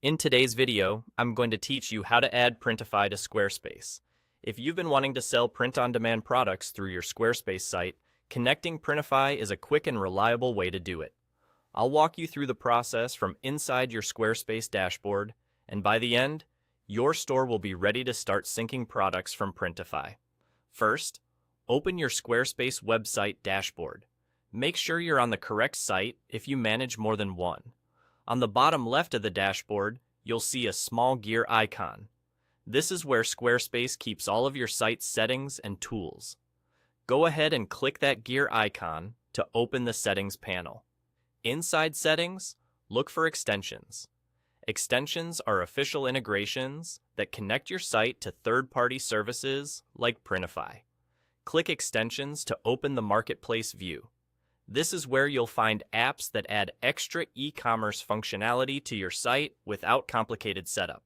In today's video, I'm going to teach you how to add Printify to Squarespace. If you've been wanting to sell print-on-demand products through your Squarespace site, connecting Printify is a quick and reliable way to do it. I'll walk you through the process from inside your Squarespace dashboard, and by the end, your store will be ready to start syncing products from Printify. First, open your Squarespace website dashboard. Make sure you're on the correct site if you manage more than one. On the bottom left of the dashboard, you'll see a small gear icon. This is where Squarespace keeps all of your site's settings and tools. Go ahead and click that gear icon to open the settings panel. Inside settings, look for extensions. Extensions are official integrations that connect your site to third-party services like Printify. Click Extensions to open the Marketplace view. This is where you'll find apps that add extra e-commerce functionality to your site without complicated setup.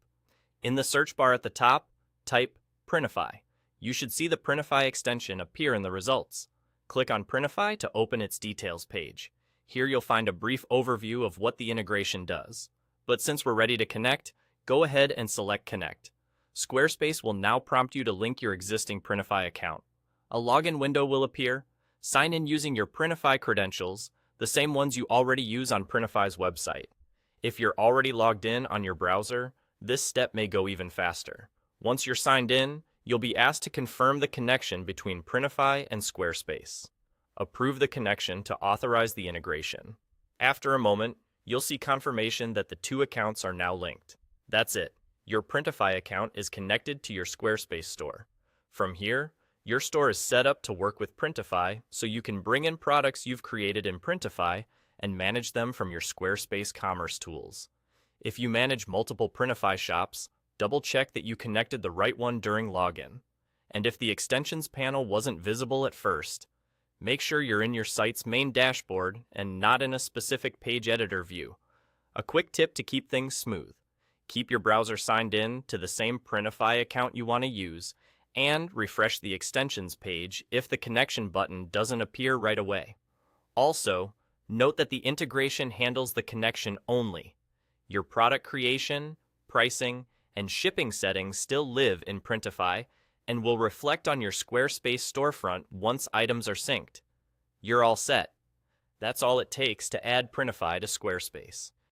In the search bar at the top, type Printify. You should see the Printify extension appear in the results. Click on Printify to open its details page. Here you'll find a brief overview of what the integration does. But since we're ready to connect, go ahead and select Connect. Squarespace will now prompt you to link your existing Printify account. A login window will appear. Sign in using your Printify credentials, the same ones you already use on Printify's website. If you're already logged in on your browser, this step may go even faster. Once you're signed in, you'll be asked to confirm the connection between Printify and Squarespace. Approve the connection to authorize the integration. After a moment, you'll see confirmation that the two accounts are now linked. That's it. Your Printify account is connected to your Squarespace store. From here, your store is set up to work with Printify, so you can bring in products you've created in Printify and manage them from your Squarespace Commerce tools. If you manage multiple Printify shops, double-check that you connected the right one during login. And if the extensions panel wasn't visible at first, make sure you're in your site's main dashboard and not in a specific page editor view. A quick tip to keep things smooth: keep your browser signed in to the same Printify account you want to use, and refresh the extensions page if the connection button doesn't appear right away. Also, note that the integration handles the connection only. Your product creation, pricing, and shipping settings still live in Printify and will reflect on your Squarespace storefront once items are synced. You're all set. That's all it takes to add Printify to Squarespace.